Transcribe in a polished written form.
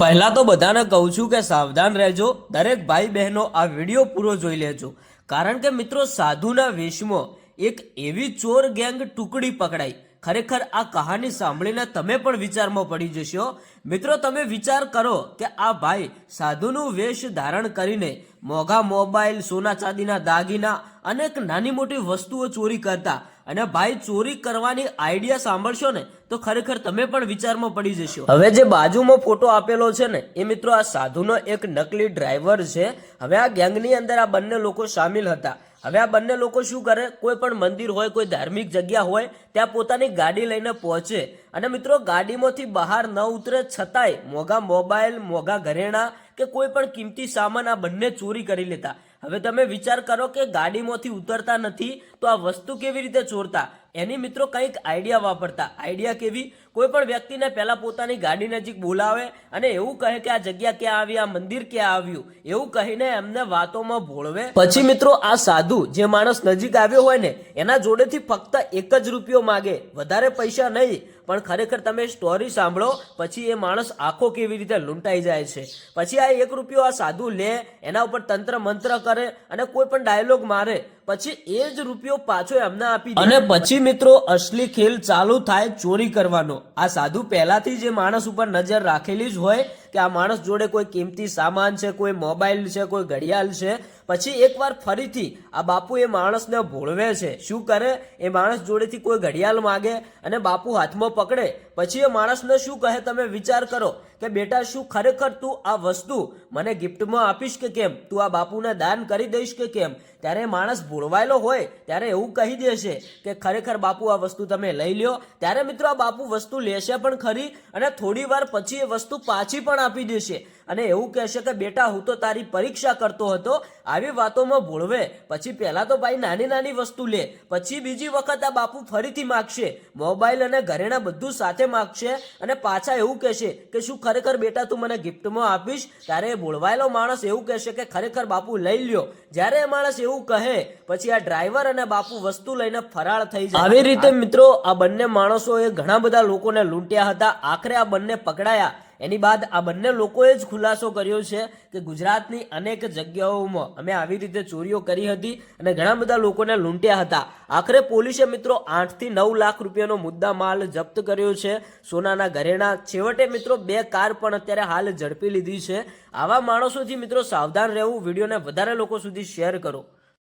પહેલા તો બધાને કહું છું કે સાવધાન રહેજો, દરેક ભાઈ બહેનો આ વિડીયો પૂરો જોઈ લેજો. કારણ કે મિત્રો સાધુના વેશમાં એક એવી ચોર ગેંગ ટુકડી પકડાઈ. ખરેખર આ કહાની સાંભળીને તમે પણ વિચારમાં પડી જશો. મિત્રો તમે વિચાર કરો કે આ ભાઈ સાધુનું વેશ ધારણ કરીને મોંઘા મોબાઈલ, સોના ચાંદીના દાગીના, અનેક નાની મોટી વસ્તુઓ ચોરી કરતા. અને ભાઈ ચોરી કરવાની આઈડિયા સાંભળશો ને તો ખરેખર તમે પણ વિચારમાં પડી જશો. હવે જે બાજુમાં ફોટો આપેલો છે ને એ મિત્રો આ સાધુનો એક નકલી ડ્રાઈવર છે. હવે આ ગેંગની અંદર આ બંને લોકો સામેલ હતા. હવે આ બંને લોકો શું કરે, કોઈ પણ મંદિર હોય, કોઈ ધાર્મિક જગ્યા હોય ત્યાં પોતાની ગાડી લઈને પહોંચે અને મિત્રો ગાડીમાંથી બહાર ન ઉતરે છતાંય મોંઘા મોબાઈલ, મોંઘા ઘરેણા કે કોઈ પણ કિંમતી સામાન આ બંને ચોરી કરી લેતા. હવે તમે વિચાર કરો કે ગાડીમાંથી ઉતરતા નથી તો આ વસ્તુ કેવી રીતે ચોરતા? એની મિત્રો કંઈક આઈડિયા વાપરતા. આઈડિયા કેવી? કોઈ પણ વ્યક્તિને પહેલા પોતાની ગાડી નજીક બોલાવે અને એવું કહે કે આ જગ્યા ક્યાં આવી, આ મંદિર ક્યાં આવ્યું, એવું કહીને એમને વાતોમાં ભોળવે. પછી મિત્રો આ સાધુ જે માણસ નજીક આવ્યો હોય ને એના જોડેથી ફક્ત 1 જ રૂપિયો માગે, વધારે પૈસા નહીં. પણ ખરેખર તમે સ્ટોરી સાંભળો પછી એ માણસ આખો કેવી રીતે લૂંટાઈ જાય છે. પછી આ 1 રૂપિયો આ સાધુ લે, એના ઉપર તંત્ર મંત્ર કરે અને કોઈ પણ ડાયલોગ મારે, પછી એ જ રૂપિયો પાછો એમને આપી દે. અને પછી મિત્રો અસલી ખેલ ચાલુ થાય ચોરી કરવાનો. આ સાધુ પહેલાથી જે માણસ ઉપર નજર રાખેલી જ હોય કે આ માણસ જોડે કોઈ કિંમતી સામાન છે, કોઈ મોબાઈલ છે, કોઈ ઘડિયાળ છે. પછી એકવાર ફરીથી આ બાપુ એ માણસને ભોળવે છે. શું કરે? એ માણસ જોડેથી કોઈ ઘડિયાળ માગે અને બાપુ હાથમાં પકડે. પછી એ માણસને શું કહે તમે વિચાર કરો કે બેટા શું ખરેખર તું આ વસ્તુ મને ગિફ્ટમાં આપીશ કે કેમ? તું આ બાપુને દાન કરી દઈશ કે કેમ? ત્યારે માણસ ભોળવાયેલો હોય ત્યારે એવું કહી દેશે કે ખરેખર બાપુ આ વસ્તુ તમે લઈ લ્યો. ત્યારે મિત્રો આ બાપુ વસ્તુ લેશે પણ ખરી અને થોડી વાર પછી એ વસ્તુ પાછી પણ આપી દેશે અને એવું કહેશે કે બેટા હું તો તારી પરીક્ષા કરતો હતો. આવી વાતોમાં ભોળવે. પછી પહેલા તો ભાઈ નાની નાની વસ્તુ લે, પછી બીજી વખત આ બાપુ ફરીથી માગશે, મોબાઈલ અને ઘરેણા બધું સાથે માગશે અને પાછા એવું કહેશે કે શું ખરેખર બેટા તું મને ગિફ્ટમાં આપીશ? ત્યારે ભોળવાયેલો માણસ એવું કહેશે કે ખરેખર બાપુ લઈ લ્યો. જ્યારે એ માણસ એવું કહે પછી આ ડ્રાઈવર અને બાપુ વસ્તુ લઈને ફરાળ થઈ જાય. આવી રીતે મિત્રો આ બંને માણસોએ ઘણા બધા લોકોને લૂંટ્યા હતા. આખરે આ બંને પકડાયા. એની બાદ આ બંને લોકોએ જ ખુલાસો કર્યો છે કે ગુજરાતની અનેક જગ્યાઓમાં અમે આવી રીતે ચોરીઓ કરી હતી અને ઘણા બધા લોકોને લૂંટ્યા હતા. આખરે પોલીસે મિત્રો 8 થી 9 લાખ રૂપિયાનો મુદ્દા માલ જપ્ત કર્યો છે, સોનાના ઘરેણા. છેવટે મિત્રો 2 કાર પણ અત્યારે હાલ ઝડપી લીધી છે. આવા માણસોથી મિત્રો સાવધાન રહેવું. વિડીયોને વધારે લોકો સુધી શેર કરો.